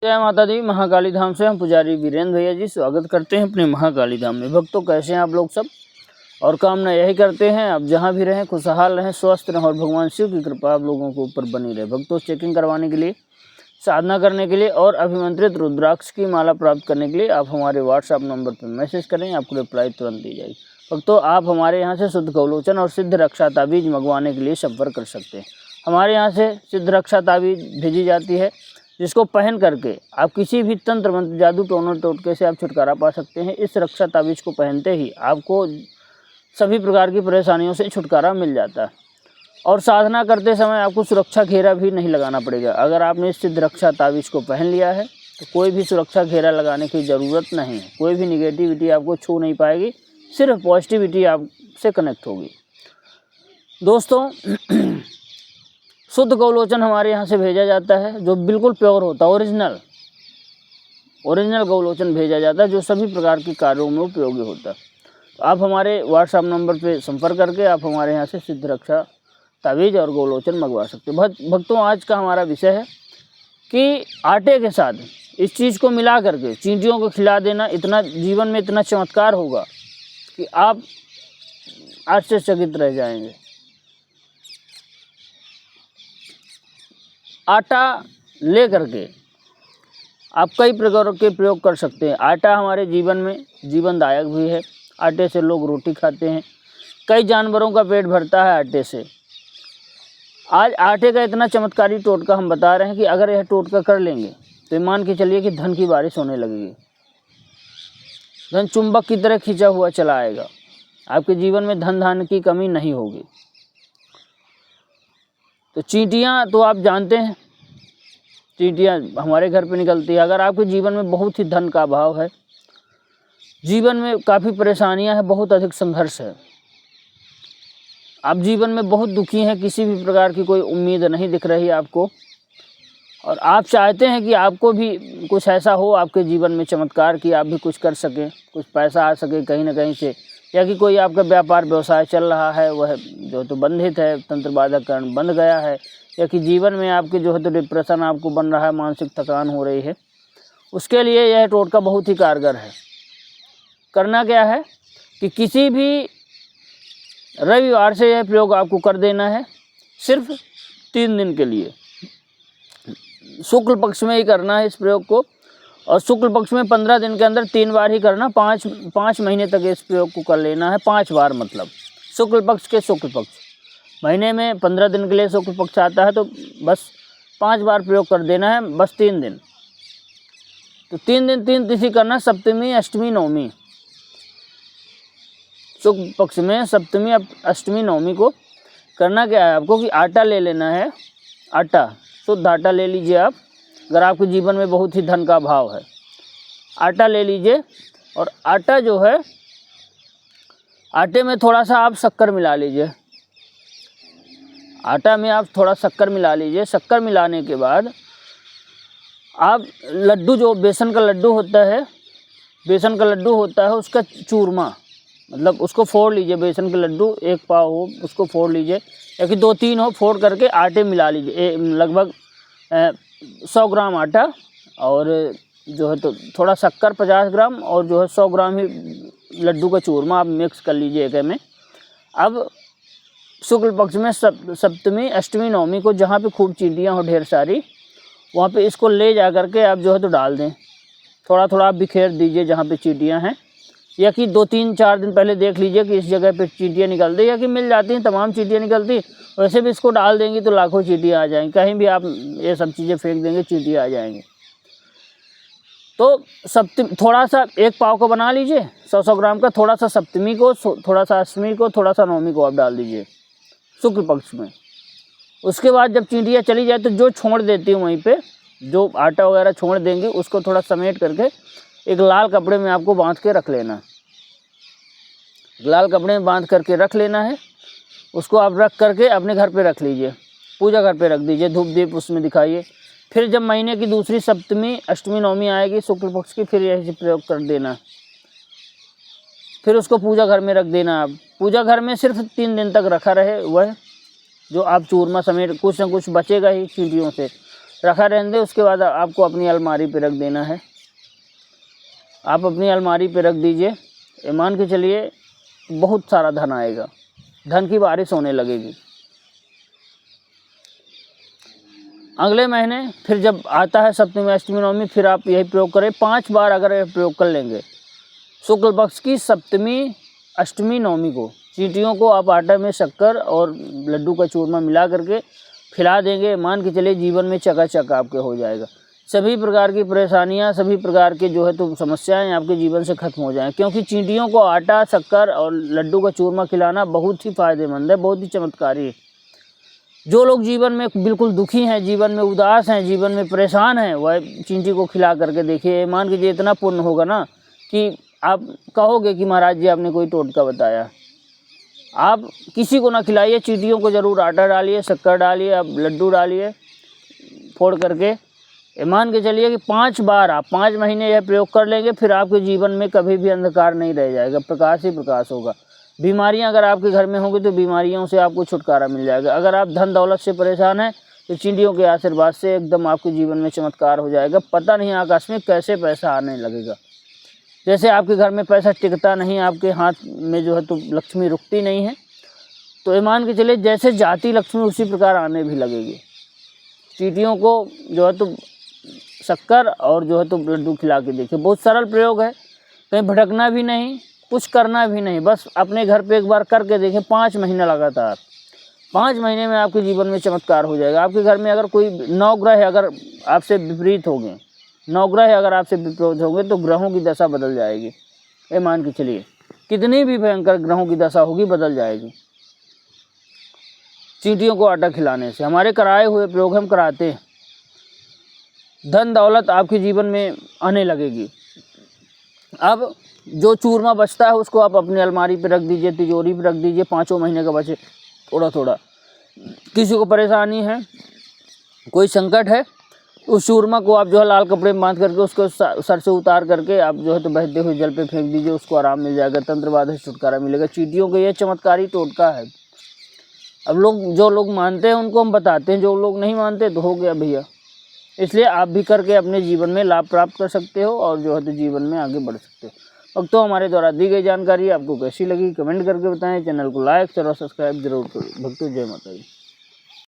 जय माता दी। महाकाली धाम से हम पुजारी वीरेंद्र भैया जी स्वागत करते हैं अपने महाकाली धाम में। भक्तों, कैसे हैं आप लोग सब? और कामना यही करते हैं आप जहां भी रहें खुशहाल रहें, स्वस्थ रहें और भगवान शिव की कृपा आप लोगों के ऊपर बनी रहे। भक्तों, चेकिंग करवाने के लिए, साधना करने के लिए और अभिमंत्रित रुद्राक्ष की माला प्राप्त करने के लिए आप हमारे व्हाट्सएप नंबर पर मैसेज करें, आपको रिप्लाई तुरंत दी जाएगी। भक्तों, आप हमारे यहाँ से शुद्ध गौलोचन और सिद्ध रक्षा ताबीज मंगवाने के लिए संपर्क कर सकते हैं। हमारे यहाँ से सिद्ध रक्षा ताबीज भेजी जाती है, जिसको पहन करके आप किसी भी तंत्र मंत्र, जादू, टोनर, टोटके से आप छुटकारा पा सकते हैं। इस रक्षा ताबीज को पहनते ही आपको सभी प्रकार की परेशानियों से छुटकारा मिल जाता है और साधना करते समय आपको सुरक्षा घेरा भी नहीं लगाना पड़ेगा। अगर आपने इस सिद्ध रक्षा ताबीज को पहन लिया है तो कोई भी सुरक्षा घेरा लगाने की ज़रूरत नहीं है। कोई भी निगेटिविटी आपको छू नहीं पाएगी, सिर्फ पॉजिटिविटी आपसे कनेक्ट होगी। दोस्तों, शुद्ध गौलोचन हमारे यहाँ से भेजा जाता है जो बिल्कुल प्योर होता है, ओरिजिनल गौलोचन भेजा जाता है जो सभी प्रकार के कार्यों में उपयोगी होता है। तो आप हमारे व्हाट्सएप नंबर पे संपर्क करके आप हमारे यहाँ से सिद्ध रक्षा ताबीज और गौलोचन मंगवा सकते हैं। भक्तों, आज का हमारा विषय है कि आटे के साथ इस चीज़ को मिला करके चींटियों को खिला देना, इतना जीवन में इतना चमत्कार होगा कि आप आश्चर्यचकित रह जाएंगे। आटा ले करके आप कई प्रकार के प्रयोग कर सकते हैं। आटा हमारे जीवन में जीवनदायक भी है। आटे से लोग रोटी खाते हैं, कई जानवरों का पेट भरता है आटे से। आज आटे का इतना चमत्कारी टोटका हम बता रहे हैं कि अगर यह टोटका कर लेंगे तो मान के चलिए कि धन की बारिश होने लगेगी। धन चुंबक की तरह खींचा हुआ चला आएगा। आपके जीवन में धन धान्य की कमी नहीं होगी। तो चींटियाँ तो आप जानते हैं, चींटियाँ हमारे घर पे निकलती है। अगर आपके जीवन में बहुत ही धन का अभाव है, जीवन में काफ़ी परेशानियां हैं, बहुत अधिक संघर्ष है, आप जीवन में बहुत दुखी हैं, किसी भी प्रकार की कोई उम्मीद नहीं दिख रही आपको और आप चाहते हैं कि आपको भी कुछ ऐसा हो आपके जीवन में चमत्कार कि आप भी कुछ कर सकें, कुछ पैसा आ सके कहीं ना कहीं से, या कि कोई आपका व्यापार व्यवसाय चल रहा है वह जो तो बंधित है, तंत्र बाधा कारण बंध गया है, या कि जीवन में आपके जो है तो डिप्रेशन आपको बन रहा है, मानसिक थकान हो रही है, उसके लिए यह टोटका बहुत ही कारगर है। करना क्या है कि किसी भी रविवार से यह प्रयोग आपको कर देना है, सिर्फ 3 दिन के लिए। शुक्ल पक्ष में ही करना है इस प्रयोग को और शुक्ल पक्ष में 15 दिन के अंदर 3 बार ही करना। 5 महीने तक इस प्रयोग को कर लेना है। 5 बार मतलब शुक्ल पक्ष के शुक्ल पक्ष, महीने में 15 दिन के लिए शुक्ल पक्ष आता है तो बस 5 बार प्रयोग कर देना है, बस 3 दिन। तो 3 दिन 3 तिथि करना, सप्तमी, अष्टमी, नवमी। शुक्ल पक्ष में सप्तमी, अष्टमी, नवमी को करना क्या है आपको कि आटा ले लेना है। आटा, शुद्ध आटा ले लीजिए आप। अगर आपके जीवन में बहुत ही धन का अभाव है, आटा ले लीजिए और आटा जो है, आटे में थोड़ा सा आप शक्कर मिला लीजिए। आटा में आप थोड़ा शक्कर मिला लीजिए। शक्कर मिलाने के बाद आप लड्डू, जो बेसन का लड्डू होता है, बेसन का लड्डू होता है उसका चूरमा, मतलब उसको फोड़ लीजिए। बेसन के लड्डू 1 पाव हो उसको फोड़ लीजिए, या कि 2-3 हो, फोड़ करके आटे मिला लीजिए। लगभग 100 ग्राम आटा और जो है तो थोड़ा शक्कर 50 ग्राम और जो है 100 ग्राम ही लड्डू का चूरमा आप मिक्स कर लीजिए एक में। अब शुक्ल पक्ष में सप्तमी, अष्टमी, नवमी को जहाँ पे खूब चींटियाँ हो ढेर सारी, वहाँ पे इसको ले जा करके आप जो है तो डाल दें। थोड़ा थोड़ा आप बिखेर दीजिए जहाँ पे चींटियाँ हैं, या कि 2-3-4 दिन पहले देख लीजिए कि इस जगह पे चींटियाँ निकलती, या कि मिल जाती हैं, तमाम चींटियाँ निकलती। वैसे भी इसको डाल देंगी तो लाखों चींटियाँ आ जाएंगी। कहीं भी आप ये सब चीज़ें फेंक देंगे, चींटियाँ आ जाएंगी। तो सप्तमी थोड़ा सा 1 पाव को बना लीजिए, 100 ग्राम का। थोड़ा सा सप्तमी को, थोड़ा सा अष्टमी को, थोड़ा सा नवमी को आप डाल दीजिए शुक्ल पक्ष में। उसके बाद जब चींटियाँ चली जाए तो जो छोड़ देती हैं वहीं पर, जो आटा वगैरह छोड़ देंगे उसको थोड़ा समेट करके एक लाल कपड़े में आपको बांध के रख लेना। लाल कपड़े में बांध करके रख लेना है। उसको आप रख करके अपने घर पे रख लीजिए, पूजा घर पे रख दीजिए, धूप दीप उसमें दिखाइए। फिर जब महीने की दूसरी सप्तमी, अष्टमी, नवमी आएगी शुक्ल पक्ष की, फिर यही प्रयोग कर देना। फिर उसको पूजा घर में रख देना। आप पूजा घर में सिर्फ 3 दिन तक रखा रहे वह जो आप चूरमा समेट, कुछ न कुछ बचेगा ही चींटियों से, रखा रहने दें। उसके बाद आपको अपनी अलमारी पे रख देना है। आप अपनी अलमारी पे रख दीजिए, मान के चलिए बहुत सारा धन आएगा, धन की बारिश होने लगेगी। अगले महीने फिर जब आता है सप्तमी अष्टमी नवमी, फिर आप यही प्रयोग करें 5 बार। अगर यह प्रयोग कर लेंगे शुक्ल पक्ष की सप्तमी अष्टमी नवमी को, चींटियों को आप आटे में शक्कर और लड्डू का चूरमा मिला करके खिला देंगे, मान के चलिए जीवन में चकाचक आपके हो जाएगा। सभी प्रकार की परेशानियां, सभी प्रकार के जो है तो समस्याएं आपके जीवन से खत्म हो जाएं, क्योंकि चींटियों को आटा, शक्कर और लड्डू का चूरमा खिलाना बहुत ही फायदेमंद है, बहुत ही चमत्कारी है। जो लोग जीवन में बिल्कुल दुखी हैं, जीवन में उदास हैं, जीवन में परेशान हैं, वह चींटी को खिला करके देखिए, मान लीजिए इतना पुण्य होगा ना कि आप कहोगे कि महाराज जी आपने कोई टोटका बताया। आप किसी को ना खिलाइए, चींटियों को ज़रूर आटा डालिए, शक्कर डालिए, आप लड्डू डालिए फोड़ करके। मान के चलिए कि 5 बार आप 5 महीने यह प्रयोग कर लेंगे, फिर आपके जीवन में कभी भी अंधकार नहीं रह जाएगा, प्रकाश ही प्रकाश होगा। बीमारियां अगर आपके घर में होंगी तो बीमारियों से आपको छुटकारा मिल जाएगा। अगर आप धन दौलत से परेशान हैं तो चींटियों के आशीर्वाद से एकदम आपके जीवन में चमत्कार हो जाएगा। पता नहीं आकस्मिक कैसे पैसा आने लगेगा। जैसे आपके घर में पैसा टिकता नहीं, आपके हाथ में जो है तो लक्ष्मी रुकती नहीं है, तो ये मान के चलिए जैसे जाती लक्ष्मी उसी प्रकार आने भी लगेगी। चींटियों को जो है तो शक्कर और जो है तो लड्डू खिला के देखिए, बहुत सरल प्रयोग है, कहीं भटकना भी नहीं, कुछ करना भी नहीं, बस अपने घर पे एक बार करके देखें 5 महीने लगातार। 5 महीने में आपके जीवन में चमत्कार हो जाएगा। आपके घर में अगर कोई 9 ग्रह अगर आपसे विपरीत हो गए, 9 ग्रह अगर आपसे विपरीत होंगे तो ग्रहों की दशा बदल जाएगी। ये मान के चलिए कितनी भी भयंकर ग्रहों की दशा होगी, बदल जाएगी चींटियों को आटा खिलाने से। हमारे कराए हुए प्रयोग हम कराते हैं, धन दौलत आपके जीवन में आने लगेगी। अब जो चूरमा बचता है उसको आप अपनी अलमारी पे रख दीजिए, तिजोरी पे रख दीजिए, 5 महीने का बचे थोड़ा थोड़ा। किसी को परेशानी है, कोई संकट है, उस चूरमा को आप जो है लाल कपड़े में बांध करके उसको सर से उतार करके आप जो है तो बहते हुए जल पे फेंक दीजिए, उसको आराम मिल जाएगा, तंत्रबाध से छुटकारा मिलेगा। चींटियों का ये चमत्कारी टोटका है। अब जो लोग मानते हैं उनको हम बताते हैं, जो लोग नहीं मानते तो हो गया भैया। इसलिए आप भी करके अपने जीवन में लाभ प्राप्त कर सकते हो और जो है तो जीवन में आगे बढ़ सकते हो। अब तो हमारे द्वारा दी गई जानकारी आपको कैसी लगी कमेंट करके बताएं। चैनल को लाइक शेयर और सब्सक्राइब जरूर करें। भक्तों जय माता दी।